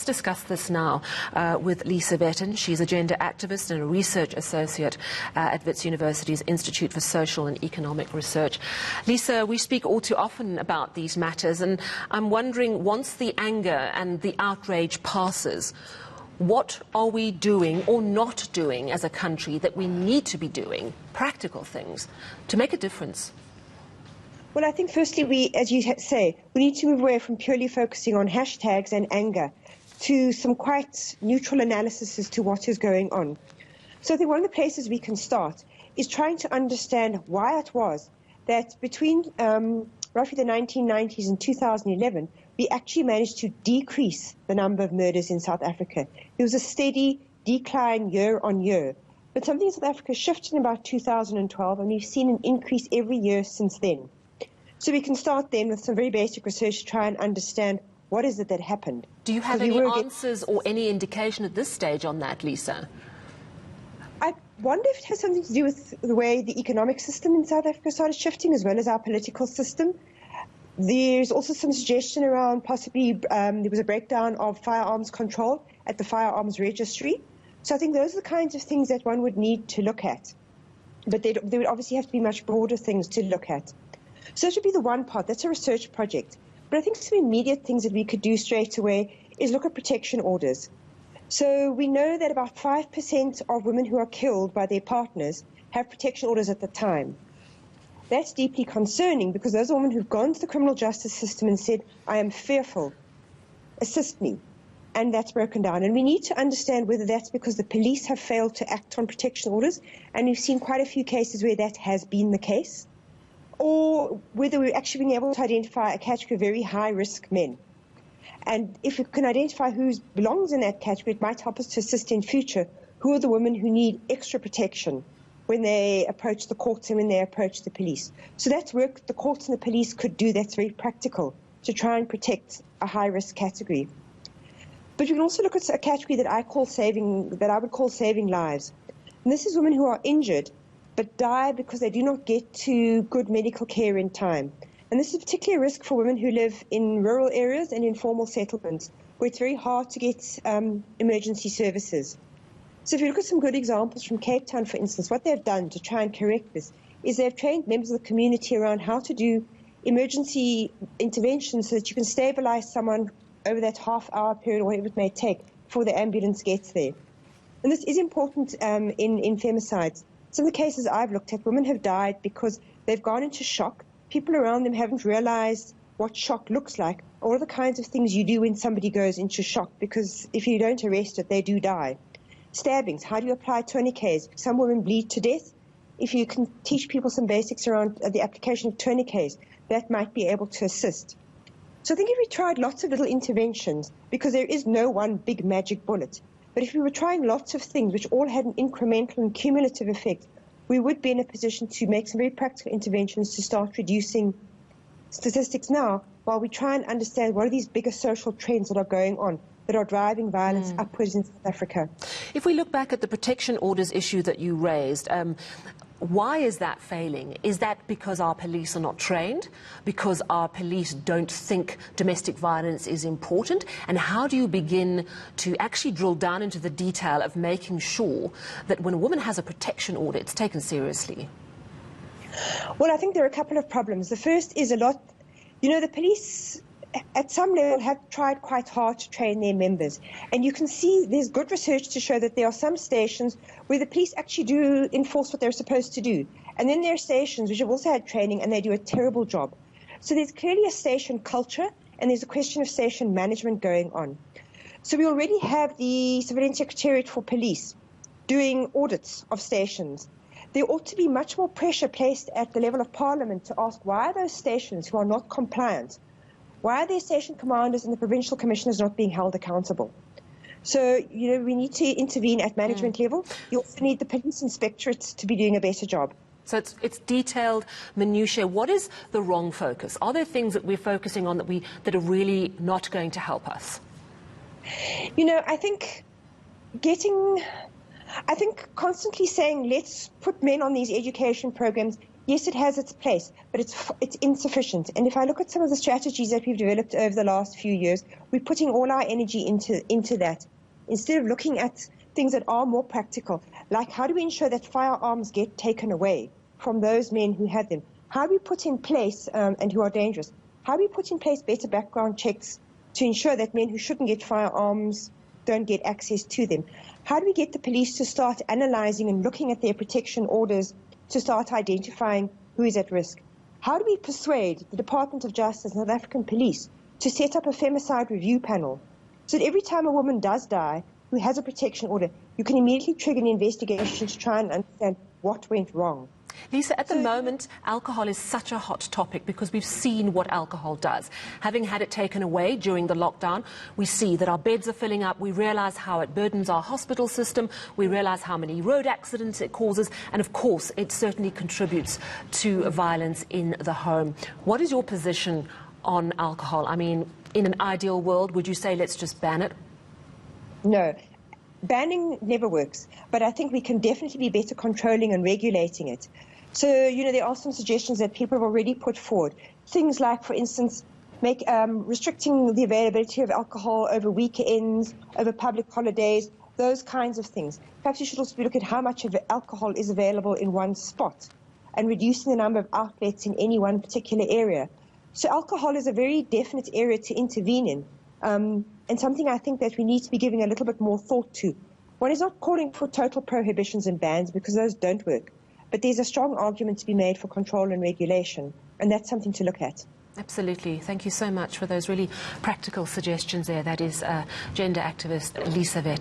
Let's discuss this now with Lisa Vetten. She's a gender activist and a research associate at Wits University's Institute for Social and Economic Research. Lisa, we speak all too often about these matters, and I'm wondering, once the anger and the outrage passes, what are we doing or not doing as a country that we need to be doing, practical things, to make a difference? Well, I think firstly, as you say, we need to move away from purely focusing on hashtags and anger to some quite neutral analysis as to what is going on. So I think one of the places we can start is trying to understand why it was that between roughly the 1990s and 2011, we actually managed to decrease the number of murders in South Africa. There was a steady decline year on year. But something in South Africa shifted in about 2012, and we've seen an increase every year since then. So we can start then with some very basic research to try and understand what is it that happened. Do you have any answers or any indication at this stage on that, Lisa? I wonder if it has something to do with the way the economic system in South Africa started shifting, as well as our political system. There's also some suggestion around possibly there was a breakdown of firearms control at the firearms registry. So I think those are the kinds of things that one would need to look at. But there would obviously have to be much broader things to look at. So that would be the one part. That's a research project. But I think some immediate things that we could do straight away is look at protection orders. So we know that about 5% of women who are killed by their partners have protection orders at the time. That's deeply concerning, because those are women who've gone to the criminal justice system and said, I am fearful, assist me. And that's broken down. And we need to understand whether that's because the police have failed to act on protection orders, and we've seen quite a few cases where that has been the case, or whether we're actually being able to identify a category of very high-risk men. And if we can identify who belongs in that category, it might help us to assist in future who are the women who need extra protection when they approach the courts and when they approach the police. So that's work the courts and the police could do that's very practical to try and protect a high-risk category. But we can also look at a category that I would call saving lives. And this is women who are injured but die because they do not get to good medical care in time. And this is particularly a risk for women who live in rural areas and informal settlements, where it's very hard to get emergency services. So if you look at some good examples from Cape Town, for instance, what they've done to try and correct this is they've trained members of the community around how to do emergency interventions so that you can stabilize someone over that half-hour period or whatever it may take before the ambulance gets there. And this is important in femicides. Some of the cases I've looked at, women have died because they've gone into shock. People around them haven't realized what shock looks like, or the kinds of things you do when somebody goes into shock, because if you don't arrest it, they do die. Stabbings, how do you apply tourniquets? Some women bleed to death. If you can teach people some basics around the application of tourniquets, that might be able to assist. So I think if we tried lots of little interventions, because there is no one big magic bullet, but if we were trying lots of things which all had an incremental and cumulative effect, we would be in a position to make some very practical interventions to start reducing statistics now, while we try and understand what are these bigger social trends that are going on that are driving violence upwards in South Africa. If we look back at the protection orders issue that you raised, why is that failing? Is that because our police are not trained? Because our police don't think domestic violence is important? And how do you begin to actually drill down into the detail of making sure that when a woman has a protection order, it's taken seriously? Well, I think there are a couple of problems. The first is the police at some level have tried quite hard to train their members. And you can see there's good research to show that there are some stations where the police actually do enforce what they're supposed to do. And then there are stations which have also had training and they do a terrible job. So there's clearly a station culture, and there's a question of station management going on. So we already have the Civilian Secretariat for Police doing audits of stations. There ought to be much more pressure placed at the level of Parliament to ask, why are those stations who are not compliant, why are their station commanders and the provincial commissioners not being held accountable? So, we need to intervene at management level. You also need the police inspectorates to be doing a better job. So it's detailed minutiae. What is the wrong focus? Are there things that we're focusing on that are really not going to help us? I think constantly saying, let's put men on these education programs, yes, it has its place, but it's insufficient. And if I look at some of the strategies that we've developed over the last few years, we're putting all our energy into that, instead of looking at things that are more practical, like how do we ensure that firearms get taken away from those men who had them? How do we put in place, and who are dangerous, how do we put in place better background checks to ensure that men who shouldn't get firearms don't get access to them? How do we get the police to start analyzing and looking at their protection orders to start identifying who is at risk? How do we persuade the Department of Justice and South African police to set up a femicide review panel so that every time a woman does die who has a protection order, you can immediately trigger an investigation to try and understand what went wrong? Lisa, at the moment, alcohol is such a hot topic because we've seen what alcohol does. Having had it taken away during the lockdown, we see that our beds are filling up. We realise how it burdens our hospital system. We realise how many road accidents it causes. And, of course, it certainly contributes to violence in the home. What is your position on alcohol? I mean, in an ideal world, would you say let's just ban it? No. Banning never works, but I think we can definitely be better controlling and regulating it. So, there are some suggestions that people have already put forward. Things like, for instance, restricting the availability of alcohol over weekends, over public holidays, those kinds of things. Perhaps you should also look at how much of alcohol is available in one spot and reducing the number of outlets in any one particular area. So alcohol is a very definite area to intervene in. And something I think that we need to be giving a little bit more thought to. One is not calling for total prohibitions and bans because those don't work. But there's a strong argument to be made for control and regulation, and that's something to look at. Absolutely. Thank you so much for those really practical suggestions there. That is gender activist Lisa Vetten.